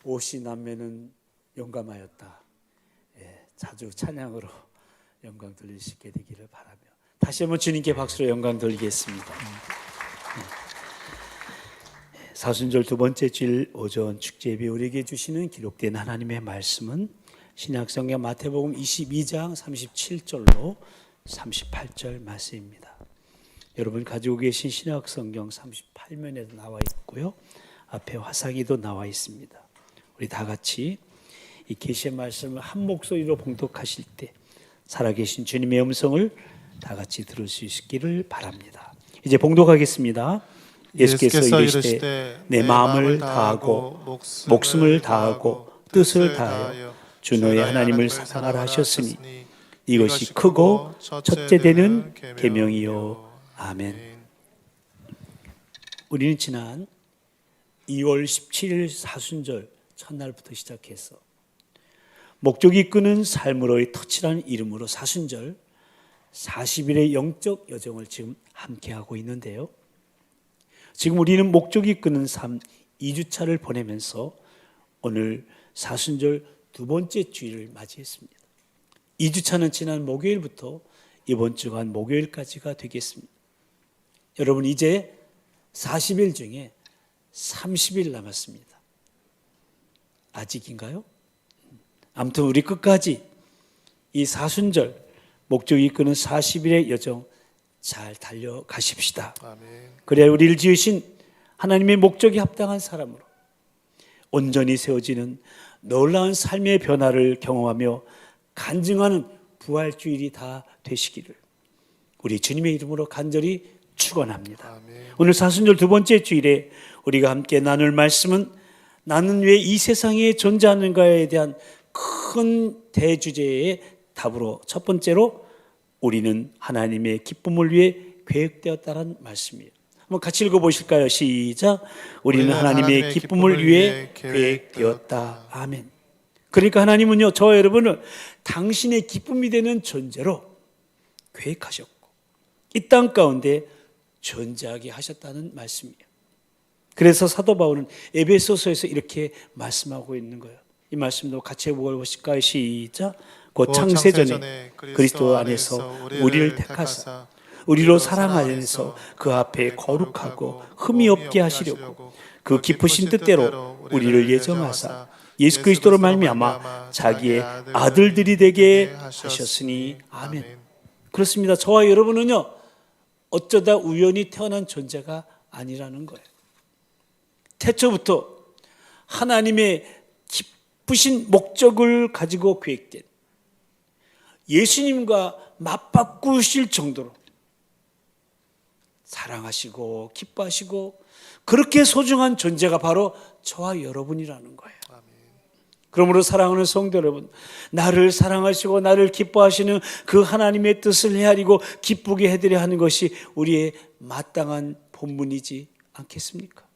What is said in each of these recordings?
오시 남매는 용감하였다. 자주 찬양으로 영광 돌릴 수 있게 되기를 바라며 다시 한번 주님께 박수로 영광 돌리겠습니다. 사순절 두 번째 주일 오전 축제예배 우리에게 주시는 기록된 하나님의 말씀은 신약성경 마태복음 22장 37절로 38절 말씀입니다. 여러분 가지고 계신 신약성경 38면에도 나와 있고요, 앞에 화상에도 나와 있습니다. 우리 다 같이 이 계시의 말씀을 한 목소리로 봉독하실 때 살아계신 주님의 음성을 다 같이 들을 수 있기를 바랍니다. 이제 봉독하겠습니다. 예수께서 이르시되 내 마음을 다하고 목숨을 다하고 뜻을 다하여 주 너의 하나님을 사랑하라 하셨으니 이것이 크고 첫째 되는 계명이요. 아멘. 우리는 지난 2월 17일 사순절 첫날부터 시작해서 목적이 이끄는 삶으로의 터치라는 이름으로 사순절 40일의 영적 여정을 지금 함께하고 있는데요, 지금 우리는 목적이 이끄는 삶 2주차를 보내면서 오늘 사순절 두 번째 주일을 맞이했습니다. 2주차는 지난 목요일부터 이번 주간 목요일까지가 되겠습니다. 여러분 이제 40일 중에 30일 남았습니다. 아직인가요? 아무튼 우리 끝까지 이 사순절 목적이 이끄는 40일의 여정 잘 달려가십시다. 아멘. 그래야 우리를 지으신 하나님의 목적에 합당한 사람으로 온전히 세워지는 놀라운 삶의 변화를 경험하며 간증하는 부활주일이 다 되시기를 우리 주님의 이름으로 간절히 축원합니다. 아멘. 오늘 사순절 두 번째 주일에 우리가 함께 나눌 말씀은 나는 왜 이 세상에 존재하는가에 대한 큰 대주제의 답으로 첫 번째로 우리는 하나님의 기쁨을 위해 계획되었다는 말씀이에요. 한번 같이 읽어보실까요? 시작. 우리는 하나님의 기쁨을 위해 계획되었다. 아멘. 그러니까 하나님은요, 저와 여러분을 당신의 기쁨이 되는 존재로 계획하셨고 이 땅 가운데 존재하게 하셨다는 말씀이에요. 그래서 사도 바울은 에베소서에서 이렇게 말씀하고 있는 거예요. 이 말씀도 같이 읽어보실까요? 시작. 곧 창세전에 그리스도 안에서 우리를 택하사 우리로 사랑 안에서 그 앞에 거룩하고 흠이 없게 하시려고 그 깊으신 뜻대로 우리를 예정하사 예수 그리스도로 말미암아 자기의 아들들이 되게 하셨으니 아멘. 그렇습니다. 저와 여러분은요, 어쩌다 우연히 태어난 존재가 아니라는 거예요. 태초부터 하나님의 기쁘신 목적을 가지고 계획된 예수님과 맞바꾸실 정도로 사랑하시고 기뻐하시고 그렇게 소중한 존재가 바로 저와 여러분이라는 거예요. 그러므로 사랑하는 성도 여러분, 나를 사랑하시고 나를 기뻐하시는 그 하나님의 뜻을 헤아리고 기쁘게 해드려야 하는 것이 우리의 마땅한 본분이지 않겠습니까?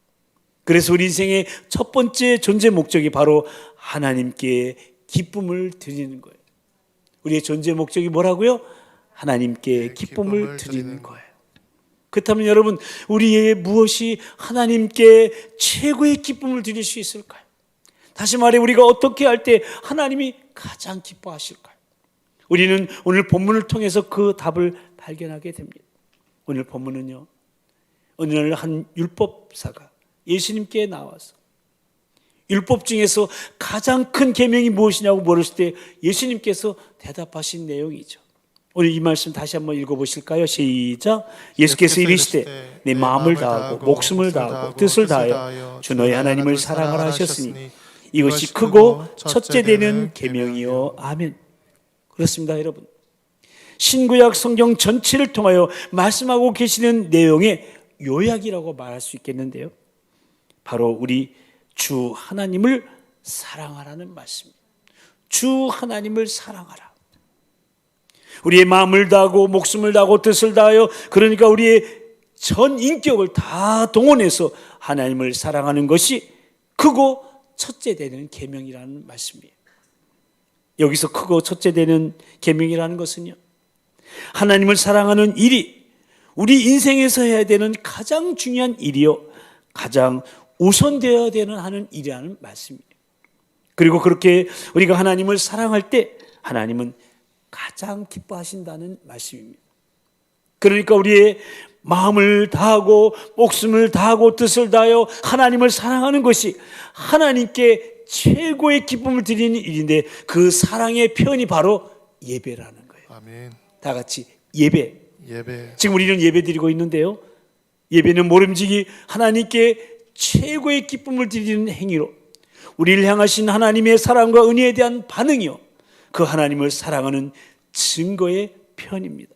그래서 우리 인생의 첫 번째 존재 목적이 바로 하나님께 기쁨을 드리는 거예요. 우리의 존재 목적이 뭐라고요? 하나님께 기쁨을 드리는 거예요. 그렇다면 여러분, 우리의 무엇이 하나님께 최고의 기쁨을 드릴 수 있을까요? 다시 말해 우리가 어떻게 할 때 하나님이 가장 기뻐하실까요? 우리는 오늘 본문을 통해서 그 답을 발견하게 됩니다. 오늘 본문은요, 어느 날 한 율법사가 예수님께 나와서 율법 중에서 가장 큰 계명이 무엇이냐고 물었을 때 예수님께서 대답하신 내용이죠. 오늘 이 말씀 다시 한번 읽어보실까요? 시작. 예수께서 이르시되 내 마음을 다하고 목숨을 다하고 뜻을 다하여 주 너의 하나님을 사랑하라 하셨으니 이것이 크고 첫째 되는 계명이요. 아멘. 그렇습니다, 여러분. 신구약 성경 전체를 통하여 말씀하고 계시는 내용의 요약이라고 말할 수 있겠는데요, 바로 우리 주 하나님을 사랑하라는 말씀입니다. 주 하나님을 사랑하라. 우리의 마음을 다하고 목숨을 다하고 뜻을 다하여, 그러니까 우리의 전 인격을 다 동원해서 하나님을 사랑하는 것이 크고 첫째 되는 계명이라는 말씀이에요. 여기서 크고 첫째 되는 계명이라는 것은요, 하나님을 사랑하는 일이 우리 인생에서 해야 되는 가장 중요한 일이요, 가장 우선되어야 되는 하는 일이라는 말씀이에요. 그리고 그렇게 우리가 하나님을 사랑할 때 하나님은 가장 기뻐하신다는 말씀입니다. 그러니까 우리의 마음을 다하고 목숨을 다하고 뜻을 다하여 하나님을 사랑하는 것이 하나님께 최고의 기쁨을 드리는 일인데, 그 사랑의 표현이 바로 예배라는 거예요. 아멘. 다 같이 예배. 예배. 지금 우리는 예배 드리고 있는데요, 예배는 모름지기 하나님께 최고의 기쁨을 드리는 행위로 우리를 향하신 하나님의 사랑과 은혜에 대한 반응이요, 그 하나님을 사랑하는 증거의 표현입니다.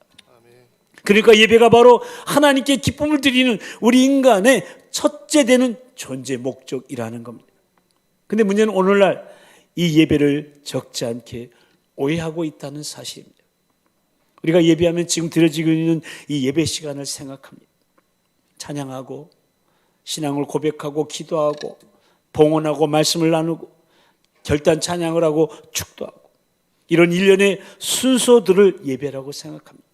그러니까 예배가 바로 하나님께 기쁨을 드리는 우리 인간의 첫째 되는 존재 목적이라는 겁니다. 근데 문제는 오늘날 이 예배를 적지 않게 오해하고 있다는 사실입니다. 우리가 예배하면 지금 드려지고 있는 이 예배 시간을 생각합니다. 찬양하고 신앙을 고백하고 기도하고 봉헌하고 말씀을 나누고 결단 찬양을 하고 축도하고, 이런 일련의 순서들을 예배라고 생각합니다.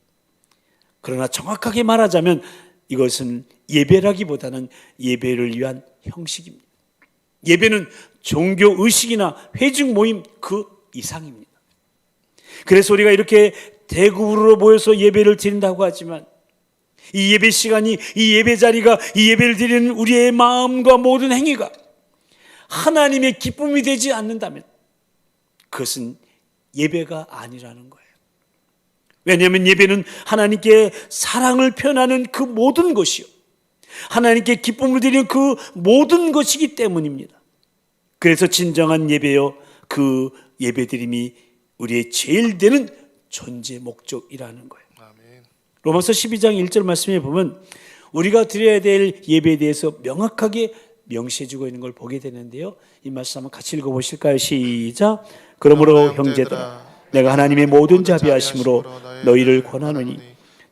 그러나 정확하게 말하자면 이것은 예배라기보다는 예배를 위한 형식입니다. 예배는 종교 의식이나 회중 모임 그 이상입니다. 그래서 우리가 이렇게 대구로 모여서 예배를 드린다고 하지만, 이 예배 시간이, 이 예배 자리가, 이 예배를 드리는 우리의 마음과 모든 행위가 하나님의 기쁨이 되지 않는다면 그것은 예배가 아니라는 거예요. 왜냐하면 예배는 하나님께 사랑을 표현하는 그 모든 것이요, 하나님께 기쁨을 드리는 그 모든 것이기 때문입니다. 그래서 진정한 예배요, 그 예배드림이 우리의 제일 되는 존재 목적이라는 거예요. 아멘. 로마서 12장 1절 말씀에 보면 우리가 드려야 될 예배에 대해서 명확하게 명시해주고 있는 걸 보게 되는데요, 이 말씀 한번 같이 읽어보실까요? 시작. 그러므로 형제들아, 내가 하나님의 모든 자비하심으로 너희를 권하노니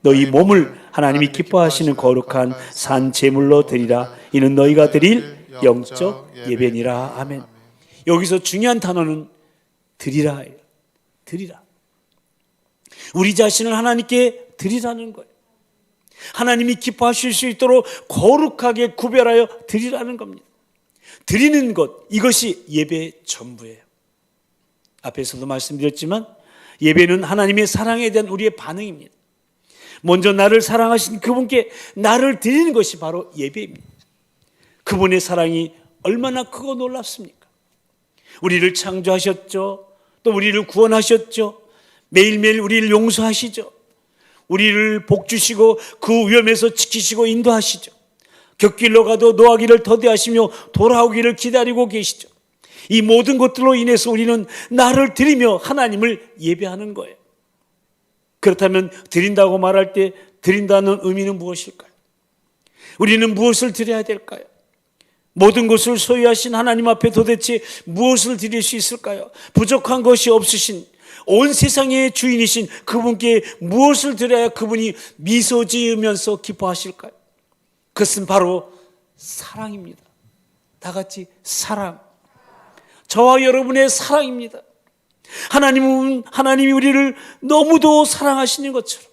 너희 몸을 하나님이 기뻐하시는 거룩한 산 제물로 드리라. 이는 너희가 드릴 영적 예배니라. 아멘. 여기서 중요한 단어는 드리라예요. 드리라. 우리 자신을 하나님께 드리라는 거예요. 하나님이 기뻐하실 수 있도록 거룩하게 구별하여 드리라는 겁니다. 드리는 것, 이것이 예배의 전부예요. 앞에서도 말씀드렸지만 예배는 하나님의 사랑에 대한 우리의 반응입니다. 먼저 나를 사랑하신 그분께 나를 드리는 것이 바로 예배입니다. 그분의 사랑이 얼마나 크고 놀랍습니까? 우리를 창조하셨죠. 또 우리를 구원하셨죠. 매일매일 우리를 용서하시죠. 우리를 복주시고 그 위험에서 지키시고 인도하시죠. 곁길로 가도 노하기를 더디하시며 돌아오기를 기다리고 계시죠. 이 모든 것들로 인해서 우리는 나를 드리며 하나님을 예배하는 거예요. 그렇다면 드린다고 말할 때 드린다는 의미는 무엇일까요? 우리는 무엇을 드려야 될까요? 모든 것을 소유하신 하나님 앞에 도대체 무엇을 드릴 수 있을까요? 부족한 것이 없으신 온 세상의 주인이신 그분께 무엇을 드려야 그분이 미소 지으면서 기뻐하실까요? 그것은 바로 사랑입니다. 다 같이 사랑. 저와 여러분의 사랑입니다. 하나님이 우리를 너무도 사랑하시는 것처럼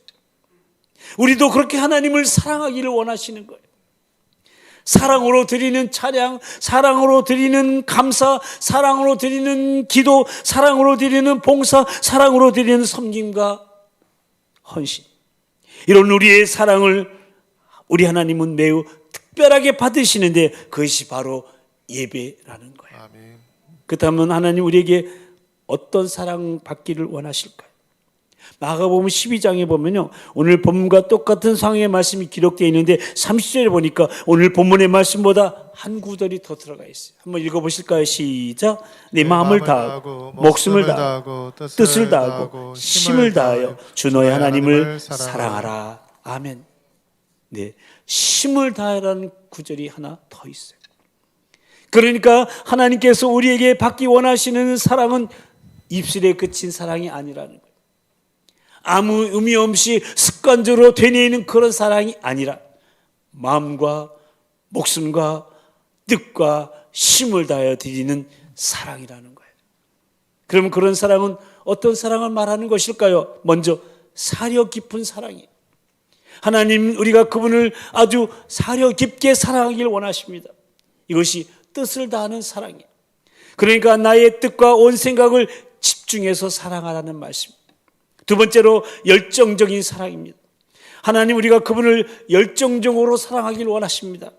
우리도 그렇게 하나님을 사랑하기를 원하시는 거예요. 사랑으로 드리는 찬양, 사랑으로 드리는 감사, 사랑으로 드리는 기도, 사랑으로 드리는 봉사, 사랑으로 드리는 섬김과 헌신, 이런 우리의 사랑을 우리 하나님은 매우 특별하게 받으시는데 그것이 바로 예배라는 거예요. 아멘. 그렇다면 하나님 우리에게 어떤 사랑 받기를 원하실까요? 마가복음 12장에 보면요, 오늘 본문과 똑같은 상황의 말씀이 기록되어 있는데 30절에 보니까 오늘 본문의 말씀보다 한 구절이 더 들어가 있어요. 한번 읽어보실까요? 시작. 내 마음을 다하고 목숨을 다하고 뜻을 다하고 힘을 다하여 주 너의 하나님을 사랑하라. 아멘. 네, 힘을 다하라는 구절이 하나 더 있어요. 그러니까 하나님께서 우리에게 받기 원하시는 사랑은 입술에 그친 사랑이 아니라는 거예요. 아무 의미 없이 습관적으로 되뇌이는 그런 사랑이 아니라 마음과 목숨과 뜻과 힘을 다하여 드리는 사랑이라는 거예요. 그러면 그런 사랑은 어떤 사랑을 말하는 것일까요? 먼저 사려 깊은 사랑이에요. 하나님, 우리가 그분을 아주 사려 깊게 사랑하기를 원하십니다. 이것이 뜻을 다하는 사랑이에요. 그러니까 나의 뜻과 온 생각을 집중해서 사랑하라는 말씀. 두 번째로 열정적인 사랑입니다. 하나님, 우리가 그분을 열정적으로 사랑하길 원하십니다.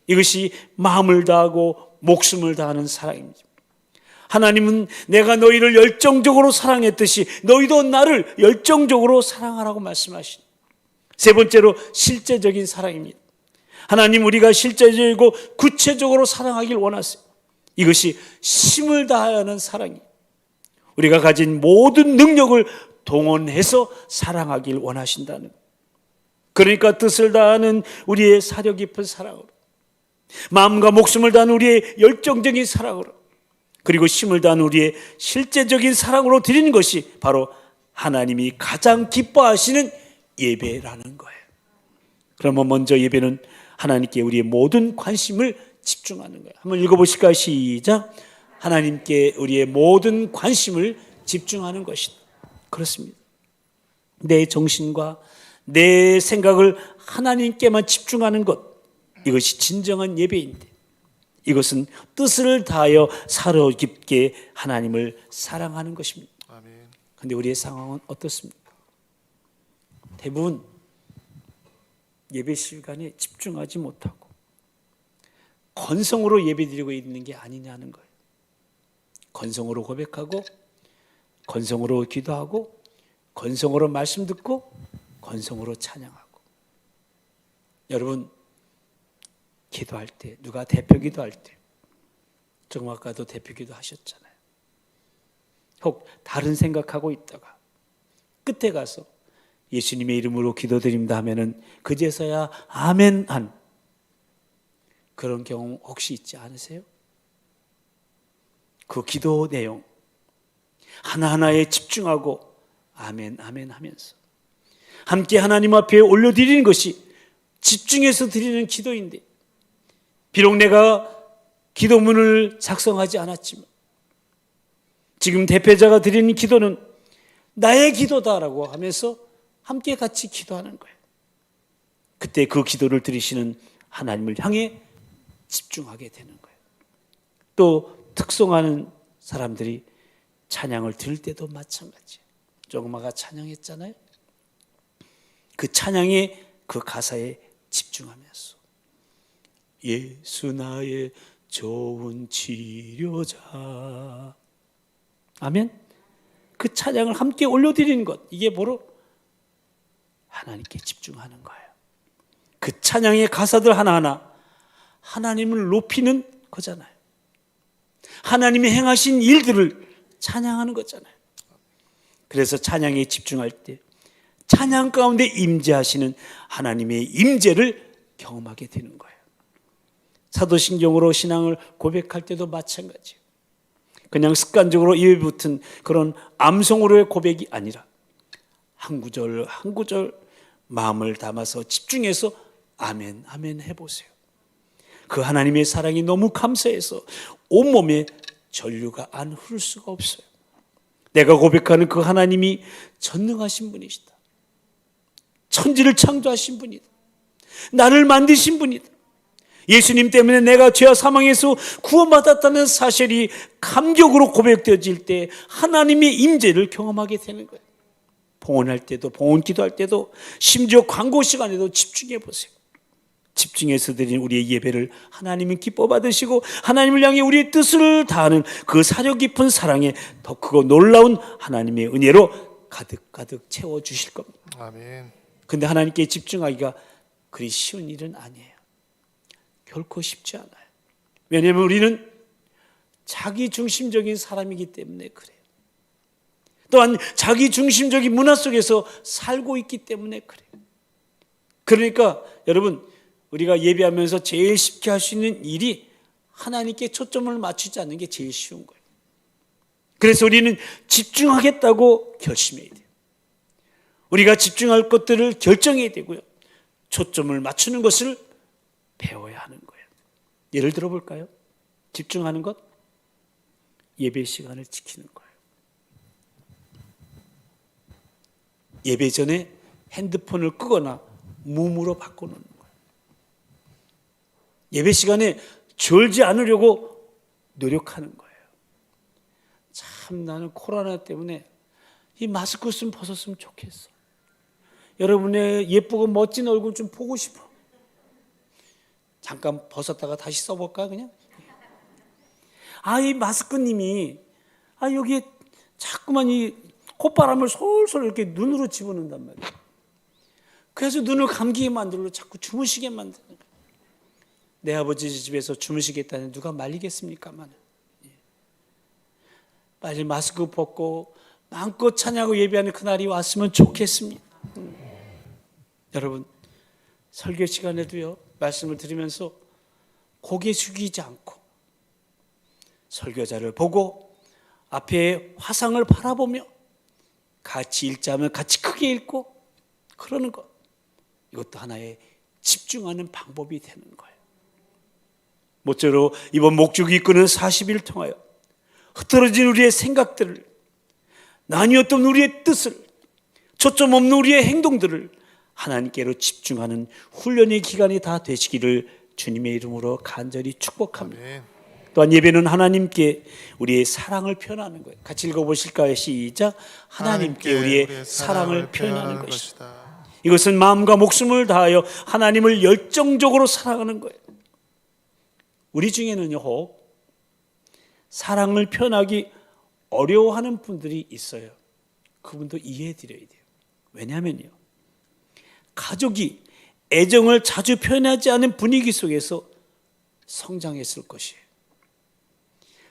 이것이 마음을 다하고 목숨을 다하는 사랑입니다. 하나님은 내가 너희를 열정적으로 사랑했듯이 너희도 나를 열정적으로 사랑하라고 말씀하십니다. 세 번째로 실제적인 사랑입니다. 하나님, 우리가 실제적이고 구체적으로 사랑하길 원하세요. 이것이 힘을 다하여 하는 사랑이에요. 우리가 가진 모든 능력을 동원해서 사랑하길 원하신다는 거예요. 그러니까 뜻을 다하는 우리의 사려 깊은 사랑으로, 마음과 목숨을 다하는 우리의 열정적인 사랑으로, 그리고 힘을 다하는 우리의 실제적인 사랑으로 드리는 것이 바로 하나님이 가장 기뻐하시는 예배라는 거예요. 그러면 먼저 예배는 하나님께 우리의 모든 관심을 집중하는 거예요. 한번 읽어보실까요? 시작. 하나님께 우리의 모든 관심을 집중하는 것이다. 그렇습니다. 내 정신과 내 생각을 하나님께만 집중하는 것, 이것이 진정한 예배인데, 이것은 뜻을 다하여 사려 깊게 하나님을 사랑하는 것입니다. 그런데 우리의 상황은 어떻습니까? 대부분 예배 시간에 집중하지 못하고 건성으로 예배드리고 있는 게 아니냐는 거예요. 건성으로 고백하고, 건성으로 기도하고, 건성으로 말씀 듣고, 건성으로 찬양하고. 여러분, 기도할 때, 누가 대표 기도할 때, 조금 아까도 대표 기도 하셨잖아요. 혹 다른 생각하고 있다가 끝에 가서 예수님의 이름으로 기도드립니다 하면은 그제서야 아멘 한 그런 경험 혹시 있지 않으세요? 그 기도 내용 하나하나에 집중하고 아멘 아멘 하면서 함께 하나님 앞에 올려드리는 것이 집중해서 드리는 기도인데, 비록 내가 기도문을 작성하지 않았지만 지금 대표자가 드리는 기도는 나의 기도다라고 하면서 함께 같이 기도하는 거예요. 그때 그 기도를 들으시는 하나님을 향해 집중하게 되는 거예요. 또 특성하는 사람들이 찬양을 들을 때도 마찬가지예요. 조금 아까 찬양했잖아요. 그 찬양의 그 가사에 집중하면서 예수 나의 좋은 치료자, 아멘. 그 찬양을 함께 올려드리는 것, 이게 바로 하나님께 집중하는 거예요. 그 찬양의 가사들 하나하나 하나님을 높이는 거잖아요. 하나님이 행하신 일들을 찬양하는 거잖아요. 그래서 찬양에 집중할 때 찬양 가운데 임재하시는 하나님의 임재를 경험하게 되는 거예요. 사도신경으로 신앙을 고백할 때도 마찬가지예요. 그냥 습관적으로 입에 붙은 그런 암송으로의 고백이 아니라 한 구절 한 구절 마음을 담아서 집중해서 아멘 아멘 해보세요. 그 하나님의 사랑이 너무 감사해서 온몸에 전류가 안 흐를 수가 없어요. 내가 고백하는 그 하나님이 전능하신 분이시다. 천지를 창조하신 분이다. 나를 만드신 분이다. 예수님 때문에 내가 죄와 사망에서 구원받았다는 사실이 감격으로 고백되어질 때 하나님의 임재를 경험하게 되는 거예요. 봉헌할 때도, 봉헌 기도할 때도, 심지어 광고 시간에도 집중해 보세요. 집중해서 드린 우리의 예배를 하나님은 기뻐 받으시고 하나님을 향해 우리의 뜻을 다하는 그 사려 깊은 사랑에 더 크고 놀라운 하나님의 은혜로 가득가득 채워주실 겁니다. 아멘. 근데 하나님께 집중하기가 그리 쉬운 일은 아니에요. 결코 쉽지 않아요. 왜냐하면 우리는 자기중심적인 사람이기 때문에 그래요. 또한 자기중심적인 문화 속에서 살고 있기 때문에 그래요. 그러니까 여러분, 우리가 예배하면서 제일 쉽게 할 수 있는 일이 하나님께 초점을 맞추지 않는 게 제일 쉬운 거예요. 그래서 우리는 집중하겠다고 결심해야 돼요. 우리가 집중할 것들을 결정해야 되고요. 초점을 맞추는 것을 배워야 하는 거예요. 예를 들어 볼까요? 집중하는 것, 예배 시간을 지키는 거예요. 예배 전에 핸드폰을 끄거나 무음으로 바꿔놓는 거예요. 예배 시간에 졸지 않으려고 노력하는 거예요. 참 나는 코로나 때문에 이 마스크 좀 벗었으면 좋겠어. 여러분의 예쁘고 멋진 얼굴 좀 보고 싶어. 잠깐 벗었다가 다시 써볼까 그냥? 이 마스크님이 여기에 자꾸만 이 콧바람을 솔솔 이렇게 눈으로 집어넣는단 말이에요. 그래서 눈을 감기게 만들고 자꾸 주무시게 만드는 거예요. 내 아버지 집에서 주무시겠다니 누가 말리겠습니까만. 빨리 마스크 벗고 마음껏 찬양하고 예배하는 그날이 왔으면 좋겠습니다. 여러분, 설교 시간에도요, 말씀을 들으면서 고개 숙이지 않고 설교자를 보고 앞에 화상을 바라보며 같이 읽자면 같이 크게 읽고 그러는 것, 이것도 하나의 집중하는 방법이 되는 거예요. 모쪼록 이번 목주기 이끄는 40일 통하여 흐트러진 우리의 생각들을, 나뉘었던 우리의 뜻을, 초점 없는 우리의 행동들을 하나님께로 집중하는 훈련의 기간이 다 되시기를 주님의 이름으로 간절히 축복합니다. 아멘. 또한 예배는 하나님께 우리의 사랑을 표현하는 거예요. 같이 읽어보실까요? 시작. 하나님께 우리의 사랑을 표현하는 것이다. 이것은 마음과 목숨을 다하여 하나님을 열정적으로 사랑하는 거예요. 우리 중에는요, 혹 사랑을 표현하기 어려워하는 분들이 있어요. 그분도 이해해 드려야 돼요. 왜냐하면요, 가족이 애정을 자주 표현하지 않은 분위기 속에서 성장했을 것이에요.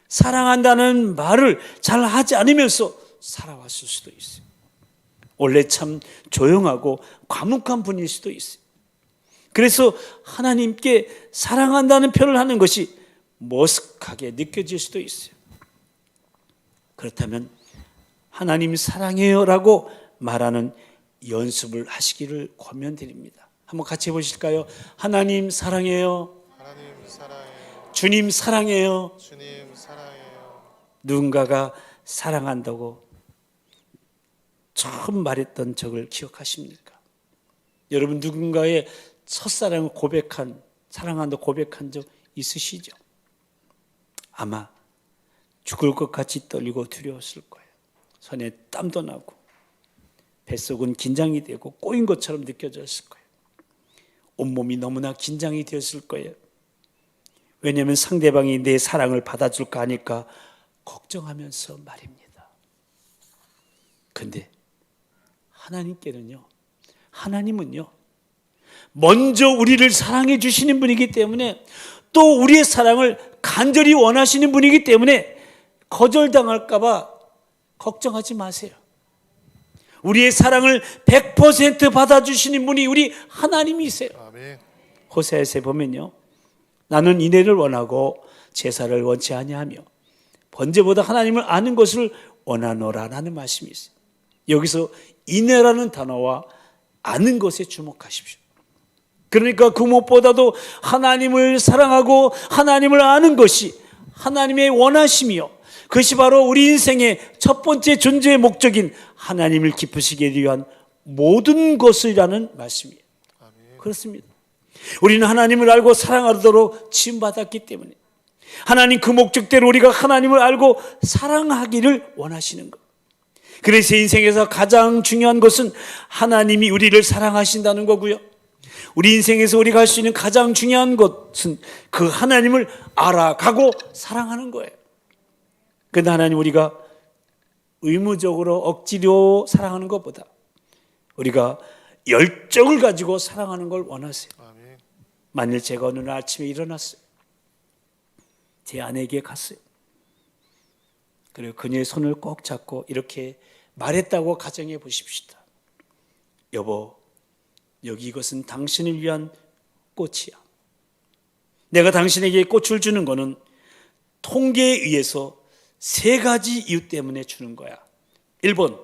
사랑한다는 말을 잘 하지 않으면서 살아왔을 수도 있어요. 원래 참 조용하고 과묵한 분일 수도 있어요. 그래서 하나님께 사랑한다는 표현을 하는 것이 머쓱하게 느껴질 수도 있어요. 그렇다면 하나님 사랑해요 라고 말하는 연습을 하시기를 권면드립니다. 한번 같이 해보실까요? 하나님 사랑해요. 하나님 사랑해요. 주님 사랑해요. 주님 사랑해요. 누군가가 사랑한다고 처음 말했던 적을 기억하십니까? 여러분, 누군가의 첫사랑을 사랑한다고 고백한 적 있으시죠? 아마 죽을 것 같이 떨리고 두려웠을 거예요. 손에 땀도 나고 뱃속은 긴장이 되고 꼬인 것처럼 느껴졌을 거예요. 온몸이 너무나 긴장이 되었을 거예요. 왜냐하면 상대방이 내 사랑을 받아줄까 하니까 걱정하면서 말입니다. 그런데 하나님은요, 먼저 우리를 사랑해 주시는 분이기 때문에, 또 우리의 사랑을 간절히 원하시는 분이기 때문에 거절당할까 봐 걱정하지 마세요. 우리의 사랑을 100% 받아주시는 분이 우리 하나님이세요. 아멘. 호세아서에 보면요, 나는 인애를 원하고 제사를 원치 아니하며 번제보다 하나님을 아는 것을 원하노라라는 말씀이 있어요. 여기서 인애라는 단어와 아는 것에 주목하십시오. 그러니까 그 무엇보다도 하나님을 사랑하고 하나님을 아는 것이 하나님의 원하심이요, 그것이 바로 우리 인생의 첫 번째 존재의 목적인 하나님을 기쁘시게 위한 모든 것이라는 말씀이에요. 아멘. 그렇습니다. 우리는 하나님을 알고 사랑하도록 지음받았기 때문에 하나님 그 목적대로 우리가 하나님을 알고 사랑하기를 원하시는 것. 그래서 인생에서 가장 중요한 것은 하나님이 우리를 사랑하신다는 거고요, 우리 인생에서 우리가 할 수 있는 가장 중요한 것은 그 하나님을 알아가고 사랑하는 거예요. 그런데 하나님, 우리가 의무적으로 억지로 사랑하는 것보다 우리가 열정을 가지고 사랑하는 걸 원하세요. 아멘. 만일 제가 어느 날 아침에 일어났어요. 제 아내에게 갔어요. 그리고 그녀의 손을 꼭 잡고 이렇게 말했다고 가정해 보십시다. 여보, 여기 이것은 당신을 위한 꽃이야. 내가 당신에게 꽃을 주는 거는 통계에 의해서 3가지 이유 때문에 주는 거야. 1번,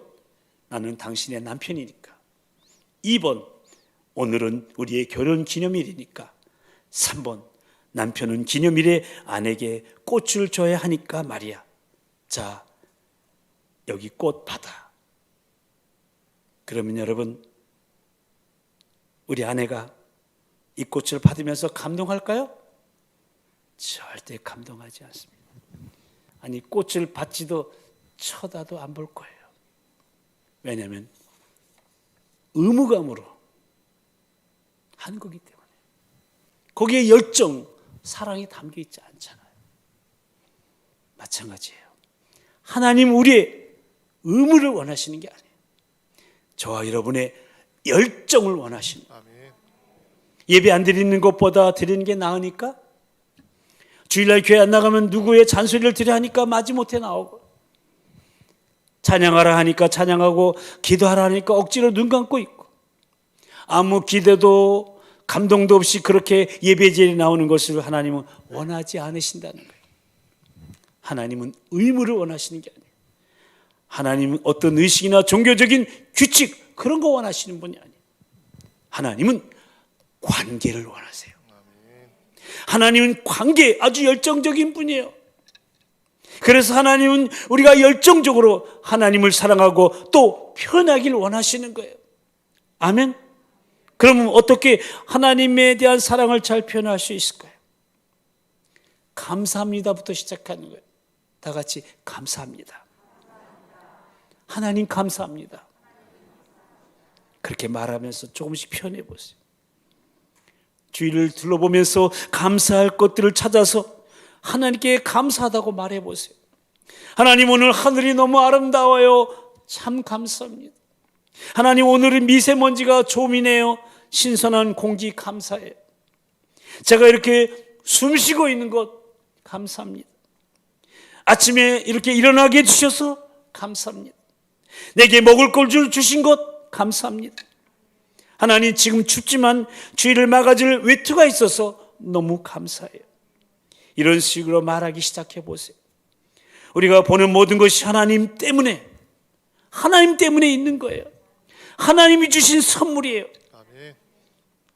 나는 당신의 남편이니까. 2번, 오늘은 우리의 결혼 기념일이니까. 3번, 남편은 기념일에 아내에게 꽃을 줘야 하니까 말이야. 자, 여기 꽃 받아. 그러면 여러분, 우리 아내가 이 꽃을 받으면서 감동할까요? 절대 감동하지 않습니다. 아니, 꽃을 받지도 쳐다도 안 볼 거예요. 왜냐하면 의무감으로 한 거기 때문에. 거기에 열정, 사랑이 담겨 있지 않잖아요. 마찬가지예요. 하나님 우리의 의무를 원하시는 게 아니에요. 저와 여러분의 열정을 원하시는 거예요. 아멘. 예배 안 드리는 것보다 드리는 게 나으니까, 주일날 교회 안 나가면 누구의 잔소리를 들어야 하니까 마지못해 나오고, 찬양하라 하니까 찬양하고, 기도하라 하니까 억지로 눈 감고 있고, 아무 기대도 감동도 없이 그렇게 예배제에 나오는 것을 하나님은 원하지 않으신다는 거예요. 하나님은 의무를 원하시는 게 아니에요. 하나님은 어떤 의식이나 종교적인 규칙 그런 거 원하시는 분이 아니에요. 하나님은 관계를 원하세요. 하나님은 관계, 아주 열정적인 분이에요. 그래서 하나님은 우리가 열정적으로 하나님을 사랑하고 또 표현하기를 원하시는 거예요. 아멘. 그러면 어떻게 하나님에 대한 사랑을 잘 표현할 수 있을까요? 감사합니다부터 시작하는 거예요. 다 같이 감사합니다. 하나님 감사합니다. 그렇게 말하면서 조금씩 표현해 보세요. 주위를 둘러보면서 감사할 것들을 찾아서 하나님께 감사하다고 말해 보세요. 하나님 오늘 하늘이 너무 아름다워요. 참 감사합니다. 하나님 오늘은 미세먼지가 좀이네요. 신선한 공기 감사해요. 제가 이렇게 숨 쉬고 있는 것 감사합니다. 아침에 이렇게 일어나게 해주셔서 감사합니다. 내게 먹을 걸 주신 것 감사합니다. 하나님 지금 춥지만 주위를 막아줄 외투가 있어서 너무 감사해요. 이런 식으로 말하기 시작해 보세요. 우리가 보는 모든 것이 하나님 때문에 있는 거예요. 하나님이 주신 선물이에요. 아멘.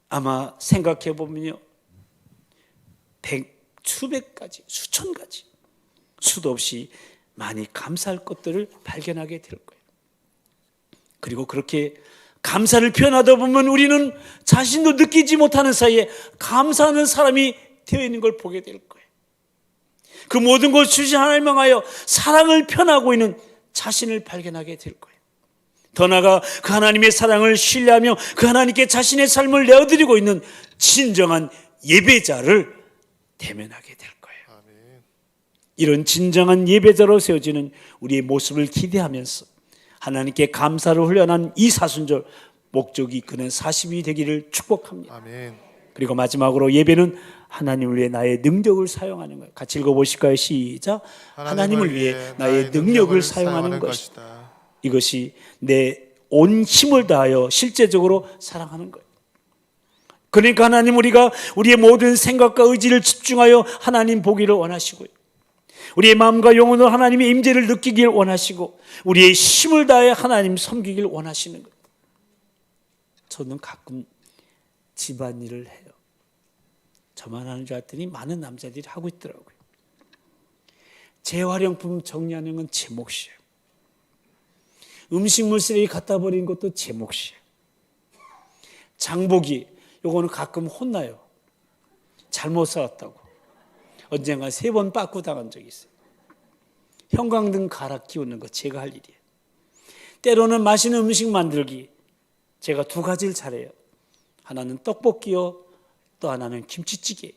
아마 생각해 보면요, 수백 가지, 수천 가지, 수도 없이 많이 감사할 것들을 발견하게 될 거예요. 그리고 그렇게 감사를 표현하다 보면 우리는 자신도 느끼지 못하는 사이에 감사하는 사람이 되어 있는 걸 보게 될 거예요. 그 모든 것을 주신 하나님 향하여 사랑을 표현하고 있는 자신을 발견하게 될 거예요. 더 나아가 그 하나님의 사랑을 신뢰하며 그 하나님께 자신의 삶을 내어드리고 있는 진정한 예배자를 대면하게 될 거예요. 아멘. 이런 진정한 예배자로 세워지는 우리의 모습을 기대하면서 하나님께 감사를 훈련한 이 사순절 목적이 그는 40이 되기를 축복합니다. 아멘. 그리고 마지막으로 예배는 하나님을 위해 나의 능력을 사용하는 거예요. 같이 읽어보실까요? 시작. 하나님을 위해 나의 능력을 사용하는 것이다. 이것이 내 온 힘을 다하여 실제적으로 사랑하는 거예요. 그러니까 하나님 우리가 우리의 모든 생각과 의지를 집중하여 하나님 보기를 원하시고요, 우리의 마음과 영혼으로 하나님의 임재를 느끼길 원하시고 우리의 힘을 다해 하나님 섬기길 원하시는 거예요. 저는 가끔 집안일을 해요. 저만 하는 줄 알았더니 많은 남자들이 하고 있더라고요. 재활용품 정리하는 건 제 몫이에요. 음식물 쓰레기 갖다 버리는 것도 제 몫이에요. 장보기, 요거는 가끔 혼나요. 잘못 사왔다고. 언젠가 3번 빠꾸 당한 적이 있어요. 형광등 갈아 끼우는 거 제가 할 일이에요. 때로는 맛있는 음식 만들기, 제가 2가지를 잘해요. 하나는 떡볶이요, 또 하나는 김치찌개예요.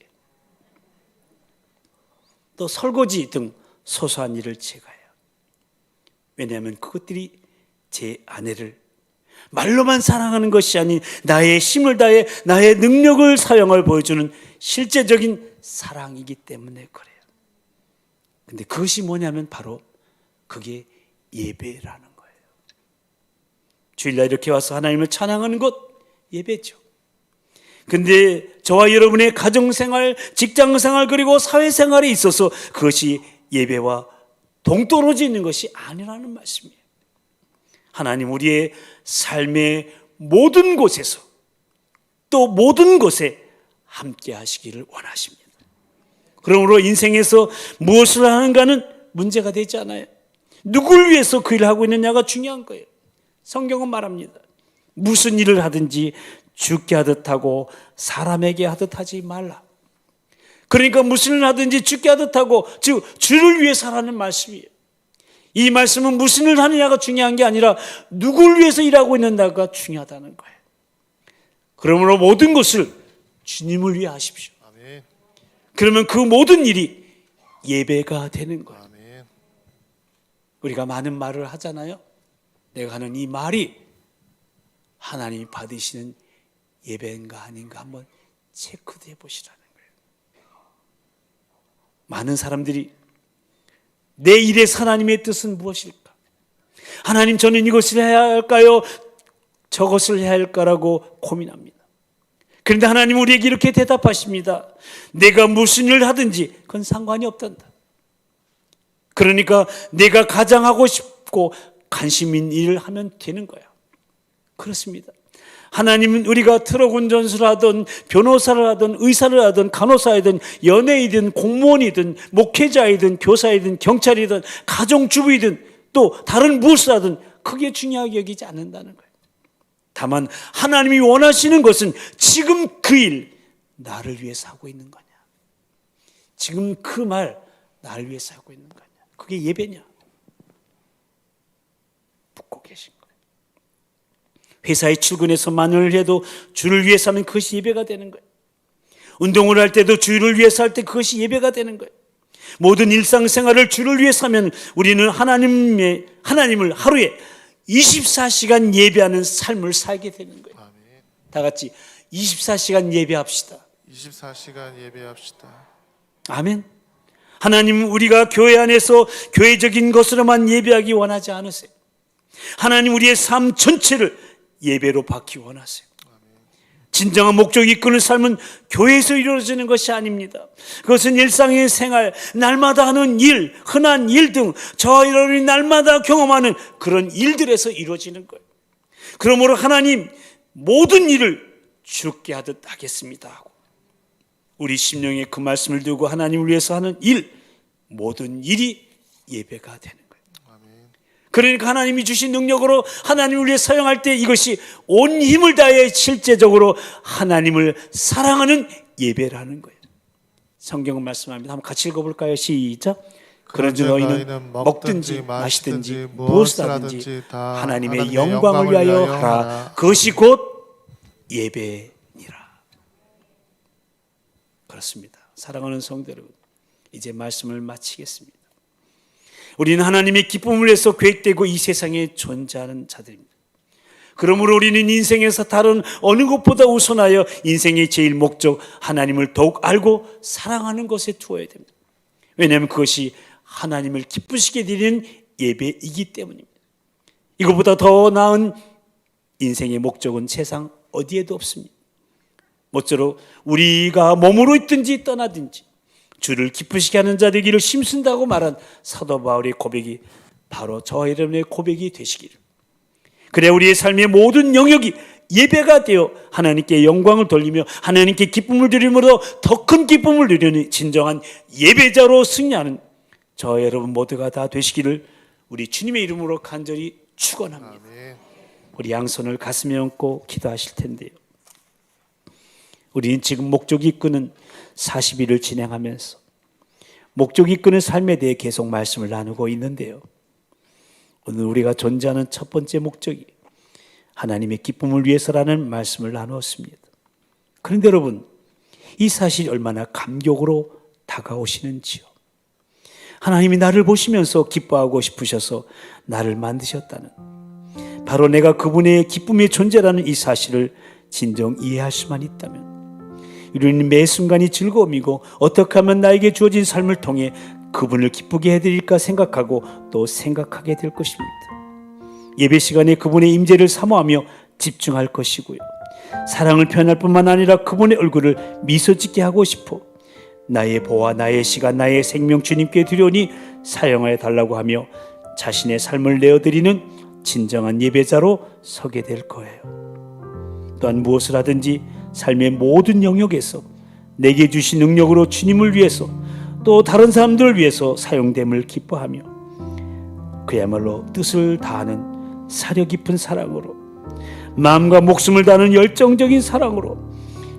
또 설거지 등 소소한 일을 제가 해요. 왜냐하면 그것들이 제 아내를 말로만 사랑하는 것이 아닌 나의 힘을 다해 나의 능력을 사용을 보여주는 실제적인 사랑이기 때문에 그래요. 근데 그것이 뭐냐면 바로 그게 예배라는 거예요. 주일날 이렇게 와서 하나님을 찬양하는 것 예배죠. 근데 저와 여러분의 가정생활, 직장생활 그리고 사회생활에 있어서 그것이 예배와 동떨어져 있는 것이 아니라는 말씀이에요. 하나님 우리의 삶의 모든 곳에서 또 모든 곳에 함께 하시기를 원하십니다. 그러므로 인생에서 무엇을 하는가는 문제가 되지 않아요. 누굴 위해서 그 일을 하고 있느냐가 중요한 거예요. 성경은 말합니다. 무슨 일을 하든지 주께 하듯 하고 사람에게 하듯 하지 말라. 그러니까 무슨 일을 하든지 주께 하듯 하고, 즉 주를 위해서 하라는 말씀이에요. 이 말씀은 무슨 일을 하느냐가 중요한 게 아니라 누구를 위해서 일하고 있는가가 중요하다는 거예요. 그러므로 모든 것을 주님을 위해 하십시오. 아멘. 그러면 그 모든 일이 예배가 되는 거예요. 아멘. 우리가 많은 말을 하잖아요. 내가 하는 이 말이 하나님이 받으시는 예배인가 아닌가 한번 체크도 해보시라는 거예요. 많은 사람들이 내 일에서 하나님의 뜻은 무엇일까? 하나님, 저는 이것을 해야 할까요? 저것을 해야 할까라고 고민합니다. 그런데 하나님 우리에게 이렇게 대답하십니다. 내가 무슨 일을 하든지 그건 상관이 없단다. 그러니까 내가 가장 하고 싶고 관심 있는 일을 하면 되는 거야. 그렇습니다. 하나님은 우리가 트럭 운전수를 하든 변호사를 하든 의사를 하든 간호사이든 연예이든 공무원이든 목회자이든 교사이든 경찰이든 가정주부이든 또 다른 무엇을 하든 크게 중요하게 여기지 않는다는 거예요. 다만 하나님이 원하시는 것은 지금 그 일 나를 위해서 하고 있는 거냐, 지금 그 말 나를 위해서 하고 있는 거냐, 그게 예배냐 묻고 계신 거예요. 회사에 출근해서 만원을 해도 주를 위해서 하면 그것이 예배가 되는 거예요. 운동을 할 때도 주를 위해서 할 때 그것이 예배가 되는 거예요. 모든 일상생활을 주를 위해서 하면 우리는 하나님을 하루에 24시간 예배하는 삶을 살게 되는 거예요. 아멘. 다 같이 24시간 예배합시다. 24시간 예배합시다. 아멘. 하나님은 우리가 교회 안에서 교회적인 것으로만 예배하기 원하지 않으세요. 하나님 우리의 삶 전체를 예배로 받기 원하세요. 진정한 목적이 이끄는 삶은 교회에서 이루어지는 것이 아닙니다. 그것은 일상의 생활, 날마다 하는 일, 흔한 일 등 저와 여러분이 날마다 경험하는 그런 일들에서 이루어지는 거예요. 그러므로 하나님 모든 일을 주께 하듯 하겠습니다 하고 우리 심령에 그 말씀을 두고 하나님을 위해서 하는 일, 모든 일이 예배가 되는 거예요. 그러니까 하나님이 주신 능력으로 하나님을 위해 사용할 때 이것이 온 힘을 다해 실제적으로 하나님을 사랑하는 예배라는 거예요. 성경은 말씀합니다. 한번 같이 읽어볼까요? 시작. 그런즉 너희는 먹든지 마시든지 무엇을 하든지 다 하나님의 영광을 위하여 하라. 그것이 곧 예배니라. 그렇습니다. 사랑하는 성도 여러분, 이제 말씀을 마치겠습니다. 우리는 하나님의 기쁨을 위해서 계획되고 이 세상에 존재하는 자들입니다. 그러므로 우리는 인생에서 다른 어느 것보다 우선하여 인생의 제일 목적 하나님을 더욱 알고 사랑하는 것에 두어야 됩니다. 왜냐하면 그것이 하나님을 기쁘시게 드리는 예배이기 때문입니다. 이것보다 더 나은 인생의 목적은 세상 어디에도 없습니다. 모쪼록 우리가 몸으로 있든지 떠나든지 주를 기쁘시게 하는 자 되기를 힘쓴다고 말한 사도 바울의 고백이 바로 저와 여러분의 고백이 되시기를, 그래야 우리의 삶의 모든 영역이 예배가 되어 하나님께 영광을 돌리며 하나님께 기쁨을 드림으로 더 큰 기쁨을 누리는 진정한 예배자로 승리하는 저와 여러분 모두가 다 되시기를 우리 주님의 이름으로 간절히 축원합니다. 우리 양손을 가슴에 얹고 기도하실 텐데요, 우리는 지금 목적이 이끄는 40일을 진행하면서 목적이 이끄는 삶에 대해 계속 말씀을 나누고 있는데요, 오늘 우리가 존재하는 첫 번째 목적이 하나님의 기쁨을 위해서라는 말씀을 나누었습니다. 그런데 여러분, 이 사실이 얼마나 감격으로 다가오시는지요. 하나님이 나를 보시면서 기뻐하고 싶으셔서 나를 만드셨다는, 바로 내가 그분의 기쁨의 존재라는 이 사실을 진정 이해할 수만 있다면 우리는 매 순간이 즐거움이고 어떻게 하면 나에게 주어진 삶을 통해 그분을 기쁘게 해드릴까 생각하고 또 생각하게 될 것입니다. 예배 시간에 그분의 임재를 사모하며 집중할 것이고요, 사랑을 표현할 뿐만 아니라 그분의 얼굴을 미소 짓게 하고 싶어 나의 보화, 나의 시간, 나의 생명 주님께 드려오니 사용하여 달라고 하며 자신의 삶을 내어드리는 진정한 예배자로 서게 될 거예요. 또한 무엇을 하든지 삶의 모든 영역에서 내게 주신 능력으로 주님을 위해서 또 다른 사람들을 위해서 사용됨을 기뻐하며 그야말로 뜻을 다하는 사려 깊은 사랑으로, 마음과 목숨을 다하는 열정적인 사랑으로,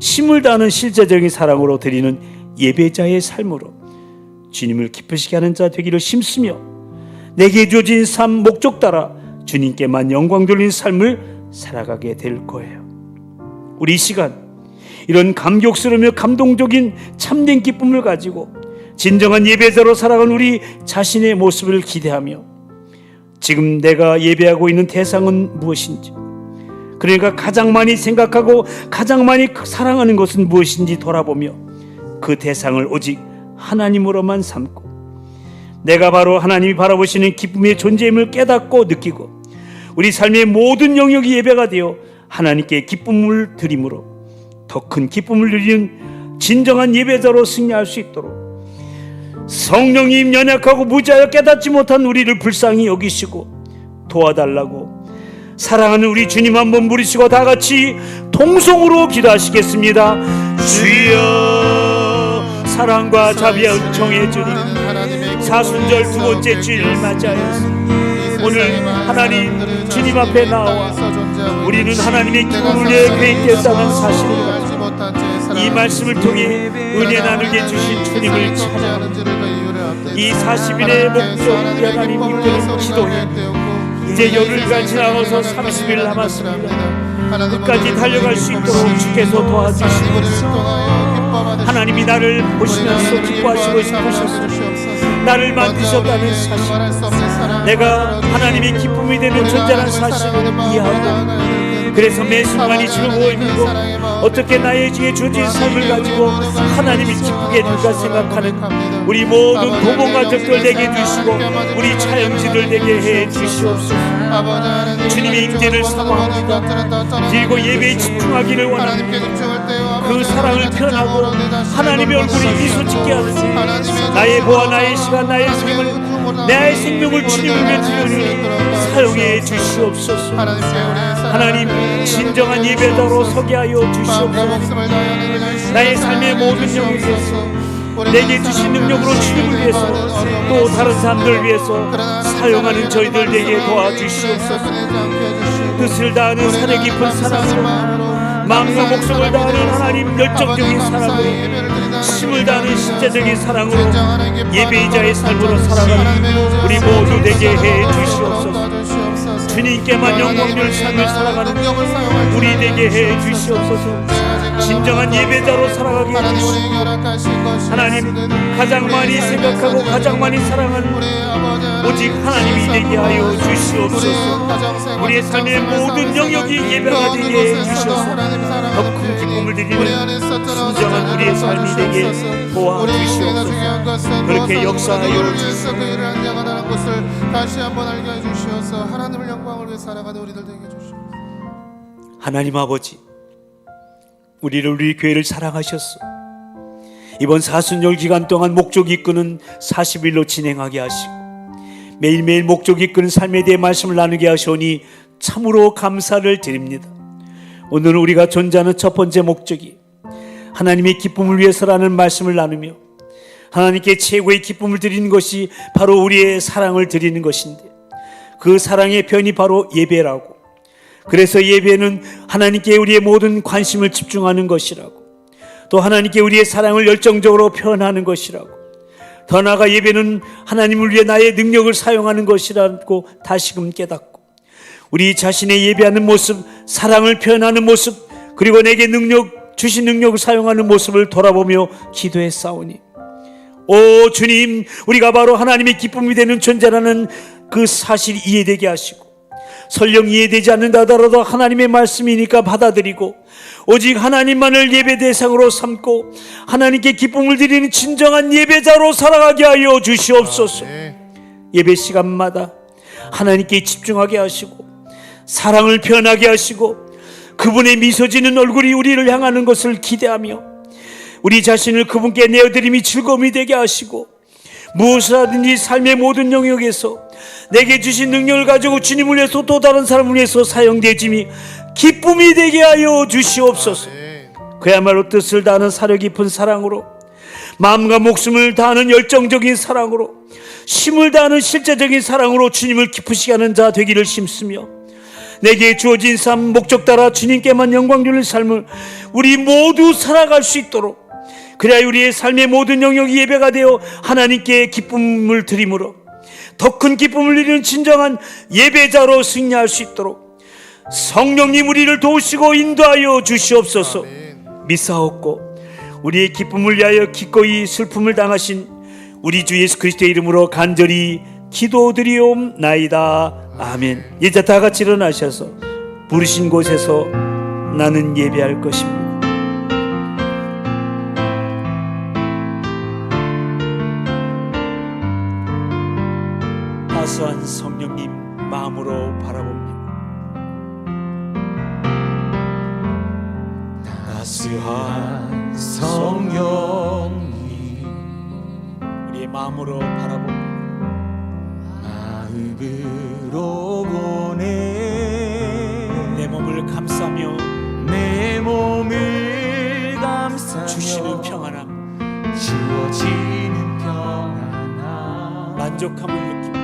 힘을 다하는 실제적인 사랑으로 드리는 예배자의 삶으로 주님을 기쁘시게 하는 자 되기를 힘쓰며 내게 주어진 삶 목적 따라 주님께만 영광 돌리는 삶을 살아가게 될 거예요. 우리 이 시간 이런 감격스러우며 감동적인 참된 기쁨을 가지고 진정한 예배자로 살아가는 우리 자신의 모습을 기대하며 지금 내가 예배하고 있는 대상은 무엇인지, 그러니까 가장 많이 생각하고 가장 많이 사랑하는 것은 무엇인지 돌아보며 그 대상을 오직 하나님으로만 삼고 내가 바로 하나님이 바라보시는 기쁨의 존재임을 깨닫고 느끼고 우리 삶의 모든 영역이 예배가 되어 하나님께 기쁨을 드림으로 더 큰 기쁨을 누리는 진정한 예배자로 승리할 수 있도록 성령님 연약하고 무지하여 깨닫지 못한 우리를 불쌍히 여기시고 도와달라고 사랑하는 우리 주님 한번 부르시고 다 같이 통성으로 기도하시겠습니다. 주여, 사랑과 자비와 은총의 주님, 사순절 두 번째 주일을 맞이하였습니다. 오늘 하나님 주님 앞에 나와 우리는 하나님의 기쁨을 위해 회개했다는 사실을 가지고 이 말씀을 통해 은혜 나누게 주신 주님을 찬양합니다. 이 40일의 목적 하나님 이끄는 기도에 이제 열흘간 지나가서 30일 남았습니다. 끝까지 달려갈 수 있도록 주께서 도와주시고 하나님이 나를 보시면서 기뻐하시고 싶으셨습니다. 나를 만드셨다는 사실, 내가 하나님의 기쁨이 되는 존재라는 사실을 이해하고 그래서 매 순간이 즐거워지고 어떻게 나의 중에 주어진 삶을 가지고 하나님이 기쁘게 해줄까 생각하는 우리 모든 도봉 가족들 내게 주시고 우리 차영지들 내게 해 주시옵소서. 주님의 임재를 사모합니다. 그리고 예배에 집중하기를 원합니다. 그 사랑을 표현하고 하나님의 얼굴에 미소 짓게 하는 나의 보아 나의 시간 나의 생명을 주님을 위해 드리니 사용해 주시옵소서. 하나님 진정한 예배자로 서게 하여 주시옵소서. 나의 삶의 모든 영역에서 내게 주신 능력으로 주님을 위해서 또 다른 사람들을 위해서 사용하는 저희들 내게 도와주시옵소서. 뜻을 다하는 사려 깊은 사랑으로 마음과 목숨을 다하는 하나님 열정적인 사랑으로 힘을 다하는 신자적인 사랑으로 예배자의 삶으로 살아가는 우리 모두 되게 해 주시옵소서. 주님께만 영광을 삶을 살아가는 우리 되게 해 주시옵소서. 진정한 예배자로 살아가게 해주시고 하나님 가장 많이 생각하고 가장 많이 사랑하는 오직 하나님이 되게 하여 주시옵소서. 우리의 삶의 모든 영역이 예배가 되게 해 주셔서 더 큰 기쁨을 드리는 진정한 우리의 삶이 되게 도와주시옵소서. 그렇게 역사하여 주시옵소서. 다시 한번 알게 해주시옵소서. 하나님을 영광을 위해 살아가는 우리들 되게 해주시옵소서. 하나님 아버지, 우리 교회를 사랑하셨어. 이번 사순절 기간 동안 목적 이끄는 40일로 진행하게 하시고 매일매일 목적 이끄는 삶에 대해 말씀을 나누게 하시오니 참으로 감사를 드립니다. 오늘 우리가 존재하는 첫 번째 목적이 하나님의 기쁨을 위해서라는 말씀을 나누며 하나님께 최고의 기쁨을 드리는 것이 바로 우리의 사랑을 드리는 것인데 그 사랑의 편이 바로 예배라고, 그래서 예배는 하나님께 우리의 모든 관심을 집중하는 것이라고, 또 하나님께 우리의 사랑을 열정적으로 표현하는 것이라고, 더 나아가 예배는 하나님을 위해 나의 능력을 사용하는 것이라고 다시금 깨닫고 우리 자신의 예배하는 모습, 사랑을 표현하는 모습, 그리고 내게 주신 능력을 사용하는 모습을 돌아보며 기도했사오니 오 주님, 우리가 바로 하나님의 기쁨이 되는 존재라는 그 사실이 이해되게 하시고 설령 이해되지 않는다 하더라도 하나님의 말씀이니까 받아들이고 오직 하나님만을 예배 대상으로 삼고 하나님께 기쁨을 드리는 진정한 예배자로 살아가게 하여 주시옵소서. 예배 시간마다 하나님께 집중하게 하시고 사랑을 표현하게 하시고 그분의 미소 지는 얼굴이 우리를 향하는 것을 기대하며 우리 자신을 그분께 내어드림이 즐거움이 되게 하시고 무엇을 하든지 삶의 모든 영역에서 내게 주신 능력을 가지고 주님을 위해서 또 다른 사람을 위해서 사용되짐이 기쁨이 되게 하여 주시옵소서. 그야말로 뜻을 다하는 사려 깊은 사랑으로 마음과 목숨을 다하는 열정적인 사랑으로 힘을 다하는 실제적인 사랑으로 주님을 기쁘시게 하는 자 되기를 힘쓰며 내게 주어진 삶 목적 따라 주님께만 영광 돌리는 삶을 우리 모두 살아갈 수 있도록, 그래야 우리의 삶의 모든 영역이 예배가 되어 하나님께 기쁨을 드림으로 더 큰 기쁨을 누리는 진정한 예배자로 승리할 수 있도록 성령님 우리를 도우시고 인도하여 주시옵소서. 믿사옵고 우리의 기쁨을 위하여 기꺼이 슬픔을 당하신 우리 주 예수 그리스도의 이름으로 간절히 기도드리옵나이다. 아멘. 이제 다 같이 일어나셔서 부르신 곳에서 나는 예배할 것입니다. 따스한 성령님 마음으로 바라봅니다. 따스한 성령님 우리의 마음으로 바라봅니다. 마음으로 보내 내 몸을 감싸며 내 몸을 감싸며 주시는 평안함, 주어지는 평안함 만족함을 느낍니다.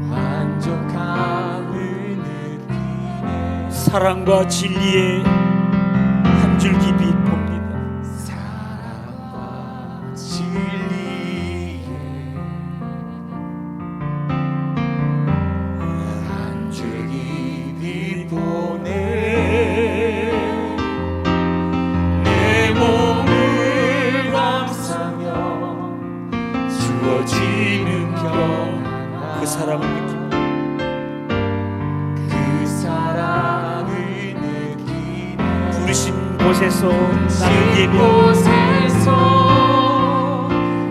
만족함을 느끼네 사랑과 진리의 한 줄기 빛 봅니다. 사랑과 진리의 한 줄기 빛 보내 내 몸을 감싸며 주어지는 평안 그 사랑을 느낍니다. 그 사랑을 느끼네 부르신 곳에서 나는 예배합니다. 곳에서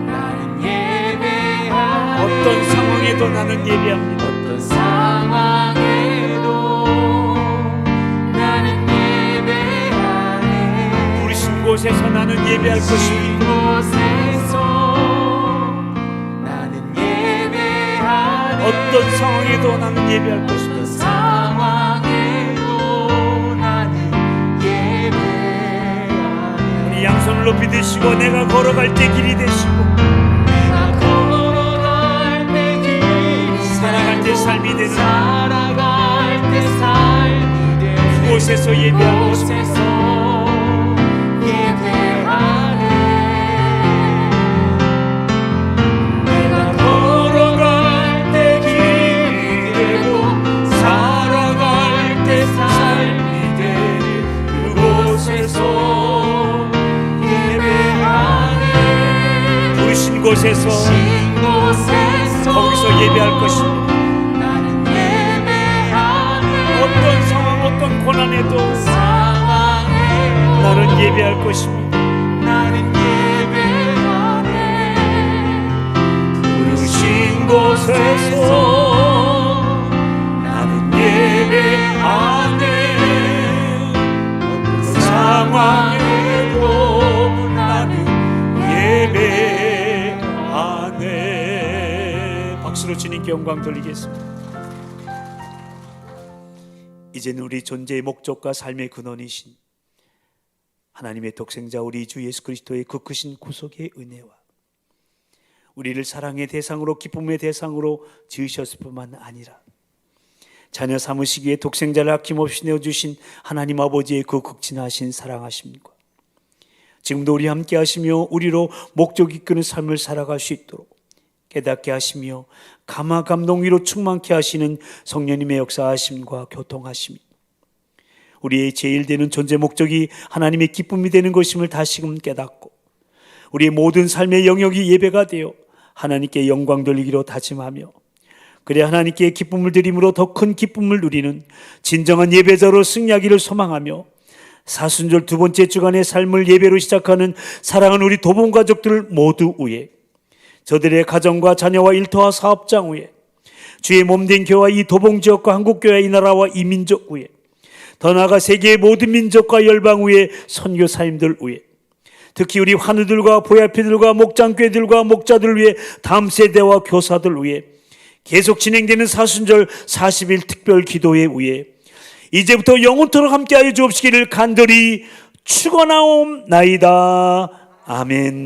나는 예배하네 어떤 상황에도 나는 예배합니다. 어떤 상황에도 나는 예배하네 부르신 곳에서 나는 예배할 것입니다. 곳에서 나는 예배하네 어떤 상황에도 나는 예배할 것입니다. 상황에도 나는 예배하네 우리 양손을 높이 드시고 내가 걸어갈 때 길이 되시고 내가 걸어갈 때 길이 살아갈 때 삶이 되는 살아갈 때 삶이 되는 그곳에서 예배하고 곳에서 예배하네 내가 걸어갈 때 길이 되고 살아갈 때 삶이 되는 그곳에서 예배하네 부르신 곳에서 거기서 예배할 것입니다. 나는 예배하네 어떤 상황 어떤 고난에도 상황에도 나는 예배할 것입니다. 나는 예배하네 부르신 곳에서 나는 예배하네 어떤 상황에도 나는 예배하네. 박수로 주님께 영광 돌리겠습니다. 이제는 우리 존재의 목적과 삶의 근원이신 하나님의 독생자 우리 주 예수 그리스도의 그 크신 구속의 은혜와 우리를 사랑의 대상으로 기쁨의 대상으로 지으셨을 뿐만 아니라 자녀 삼으시기에 독생자를 아낌없이 내어주신 하나님 아버지의 그 극진하신 사랑하심과 지금도 우리 함께 하시며 우리로 목적 이끄는 삶을 살아갈 수 있도록 깨닫게 하시며 감화 감동 위로 충만케 하시는 성령님의 역사하심과 교통하심, 우리의 제일 되는 존재 목적이 하나님의 기쁨이 되는 것임을 다시금 깨닫고 우리의 모든 삶의 영역이 예배가 되어 하나님께 영광 돌리기로 다짐하며 그래 하나님께 기쁨을 드림으로 더 큰 기쁨을 누리는 진정한 예배자로 승리하기를 소망하며 사순절 두 번째 주간의 삶을 예배로 시작하는 사랑하는 우리 도봉 가족들 모두 위에 저들의 가정과 자녀와 일터와 사업장 위에 주의 몸된 교회와 이 도봉 지역과 한국교회 이 나라와 이 민족 위에 더 나아가 세계의 모든 민족과 열방 위에 선교사님들 위에 특히 우리 환우들과 보살피들과 목장교회들과 목자들 위해 다음 세대와 교사들 위해 계속 진행되는 사순절 40일 특별 기도회 위에 이제부터 영원토록 함께하여 주옵시기를 간절히 축원하옵나이다. 아멘.